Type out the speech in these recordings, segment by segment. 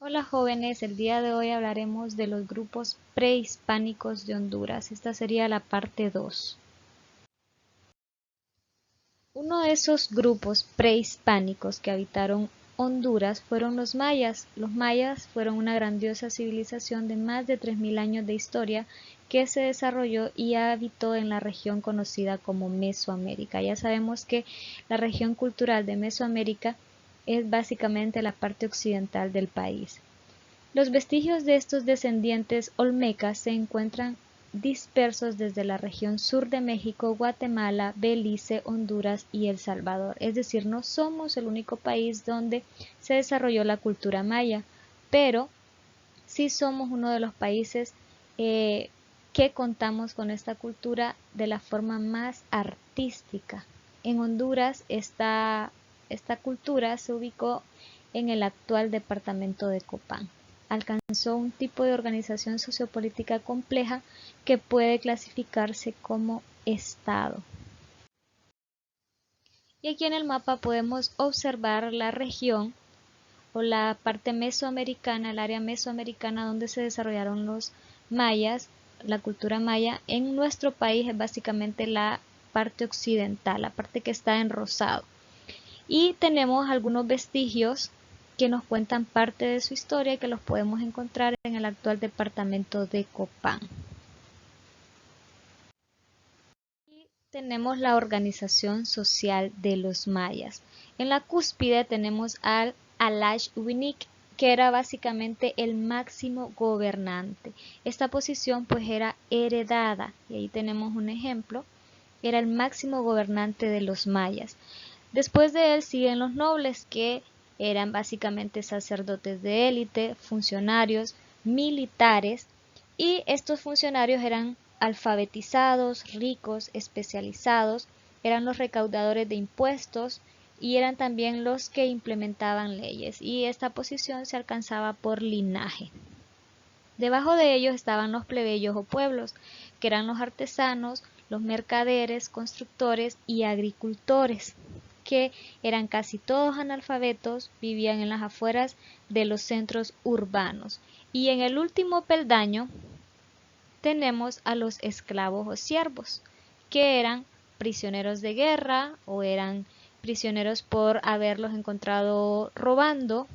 Hola jóvenes, el día de hoy hablaremos de los grupos prehispánicos de Honduras. Esta sería la parte 2. Uno de esos grupos prehispánicos que habitaron Honduras fueron los mayas. Los mayas fueron una grandiosa civilización de más de 3000 años de historia que se desarrolló y habitó en la región conocida como Mesoamérica. Ya sabemos que la región cultural de Mesoamérica es básicamente la parte occidental del país. Los vestigios de estos descendientes olmecas se encuentran dispersos desde la región sur de México, Guatemala, Belice, Honduras y El Salvador. Es decir, no somos el único país donde se desarrolló la cultura maya, pero sí somos uno de los países que contamos con esta cultura de la forma más artística. En Honduras esta cultura se ubicó en el actual departamento de Copán. Alcanzó un tipo de organización sociopolítica compleja que puede clasificarse como Estado. Y aquí en el mapa podemos observar la región o la parte mesoamericana, el área mesoamericana donde se desarrollaron los mayas, la cultura maya. En nuestro país es básicamente la parte occidental, la parte que está en rosado. Y tenemos algunos vestigios que nos cuentan parte de su historia que los podemos encontrar en el actual departamento de Copán. Y tenemos la organización social de los mayas. En la cúspide tenemos al Alash-Winik, que era básicamente el máximo gobernante. Esta posición pues era heredada, y ahí tenemos un ejemplo, era el máximo gobernante de los mayas. Después de él siguen los nobles, que eran básicamente sacerdotes de élite, funcionarios, militares, y estos funcionarios eran alfabetizados, ricos, especializados, eran los recaudadores de impuestos y eran también los que implementaban leyes, y esta posición se alcanzaba por linaje. Debajo de ellos estaban los plebeyos o pueblos, que eran los artesanos, los mercaderes, constructores y agricultores, que eran casi todos analfabetos, vivían en las afueras de los centros urbanos. Y en el último peldaño tenemos a los esclavos o siervos, que eran prisioneros de guerra o eran prisioneros por haberlos encontrado robando,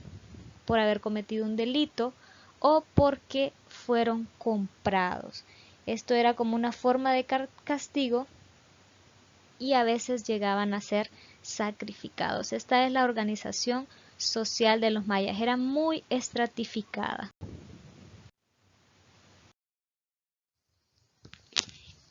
por haber cometido un delito o porque fueron comprados. Esto era como una forma de castigo y a veces llegaban a ser sacrificados. Esta es la organización social de los mayas, era muy estratificada.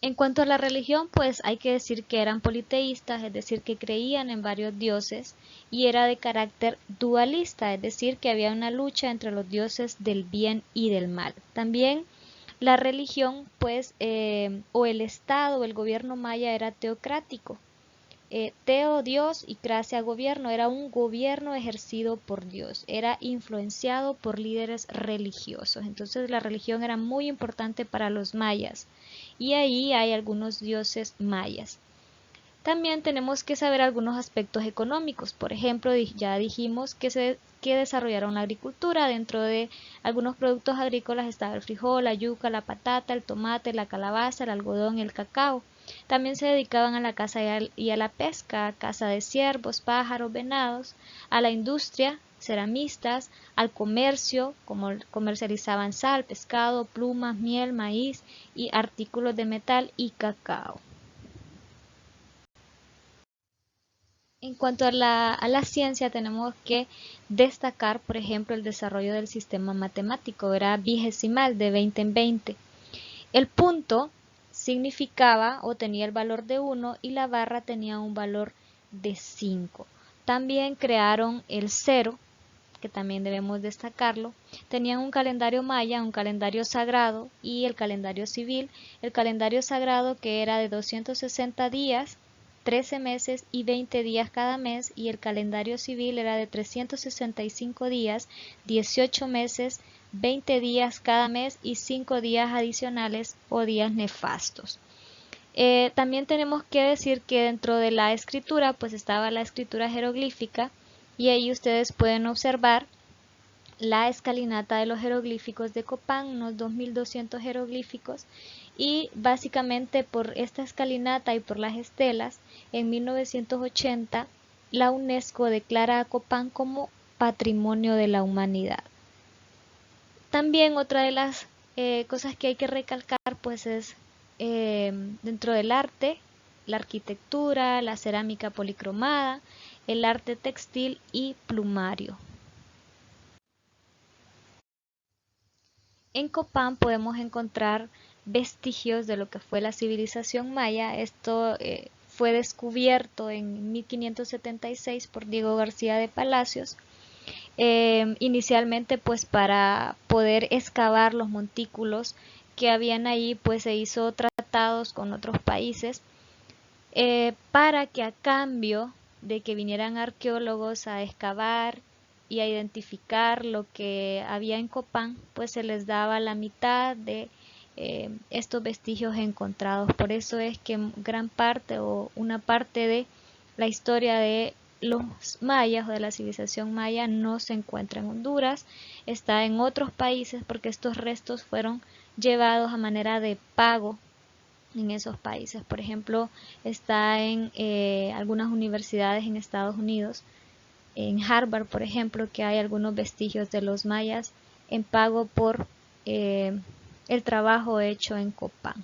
En cuanto a la religión, pues hay que decir que eran politeístas, es decir, que creían en varios dioses, y era de carácter dualista, es decir, que había una lucha entre los dioses del bien y del mal. También la religión, pues, o el Estado o el gobierno maya era teocrático. Teo, Dios, y Cracia, gobierno. Era un gobierno ejercido por Dios, era influenciado por líderes religiosos. Entonces la religión era muy importante para los mayas, y ahí hay algunos dioses mayas. También tenemos que saber algunos aspectos económicos. Por ejemplo, ya dijimos que desarrollaron la agricultura. Dentro de algunos productos agrícolas estaba el frijol, la yuca, la patata, el tomate, la calabaza, el algodón y el cacao. También se dedicaban a la caza y a la pesca, caza de ciervos, pájaros, venados, a la industria, ceramistas, al comercio, como comercializaban sal, pescado, plumas, miel, maíz y artículos de metal y cacao. En cuanto a la ciencia, tenemos que destacar, por ejemplo, el desarrollo del sistema matemático. Era vigesimal, de 20 en 20. El punto significaba o tenía el valor de 1 y la barra tenía un valor de 5. También crearon el 0, que también debemos destacarlo. Tenían un calendario maya, un calendario sagrado y el calendario civil. El calendario sagrado, que era de 260 días, 13 meses y 20 días cada mes, y el calendario civil era de 365 días, 18 meses, 20 días cada mes y 5 días adicionales o días nefastos. También tenemos que decir que dentro de la escritura pues estaba la escritura jeroglífica, y ahí ustedes pueden observar la escalinata de los jeroglíficos de Copán, unos 2200 jeroglíficos, y básicamente por esta escalinata y por las estelas, en 1980 la UNESCO declara a Copán como Patrimonio de la Humanidad. También otra de las cosas que hay que recalcar pues es dentro del arte, la arquitectura, la cerámica policromada, el arte textil y plumario. En Copán podemos encontrar vestigios de lo que fue la civilización maya. Esto fue descubierto en 1576 por Diego García de Palacios. Inicialmente pues para poder excavar los montículos que habían ahí, pues se hizo tratados con otros países para que a cambio de que vinieran arqueólogos a excavar y a identificar lo que había en Copán, pues se les daba la mitad de estos vestigios encontrados. Por eso es que gran parte o una parte de la historia de los mayas o de la civilización maya no se encuentra en Honduras, está en otros países porque estos restos fueron llevados a manera de pago en esos países. Por ejemplo, está en algunas universidades en Estados Unidos, en Harvard, por ejemplo, que hay algunos vestigios de los mayas en pago por el trabajo hecho en Copán.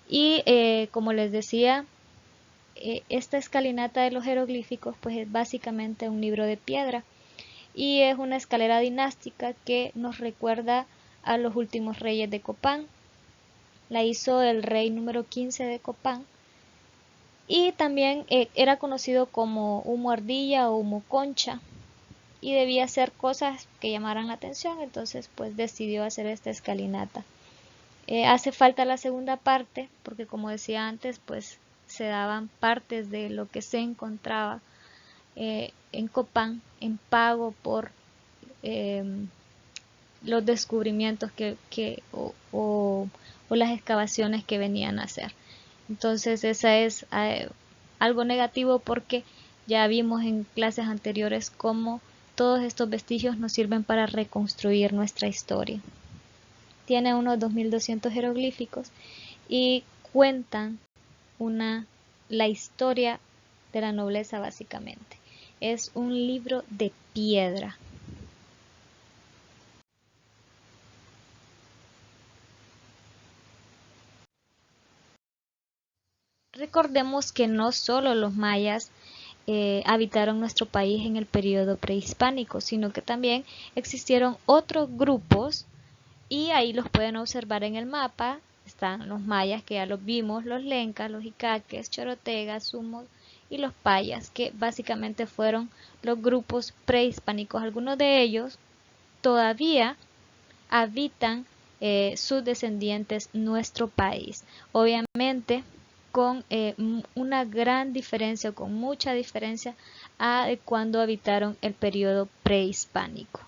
Y como les decía, esta escalinata de los jeroglíficos pues es básicamente un libro de piedra y es una escalera dinástica que nos recuerda a los últimos reyes de Copán. La hizo el rey número 15 de Copán y también era conocido como humo ardilla o humo concha y debía hacer cosas que llamaran la atención, entonces pues decidió hacer esta escalinata. Hace falta la segunda parte porque, como decía antes, pues se daban partes de lo que se encontraba en Copán en pago por los descubrimientos o las excavaciones que venían a hacer. Entonces esa es algo negativo porque ya vimos en clases anteriores cómo todos estos vestigios nos sirven para reconstruir nuestra historia. Tiene unos 2200 jeroglíficos y cuentan la historia de la nobleza básicamente. Es un libro de piedra. Recordemos que no solo los mayas habitaron nuestro país en el periodo prehispánico, sino que también existieron otros grupos y ahí los pueden observar en el mapa. Están los mayas que ya los vimos, los lencas, los icaques, chorotegas, sumos y los payas, que básicamente fueron los grupos prehispánicos. Algunos de ellos todavía habitan sus descendientes nuestro país. Obviamente con una gran diferencia, con mucha diferencia a cuando habitaron el periodo prehispánico.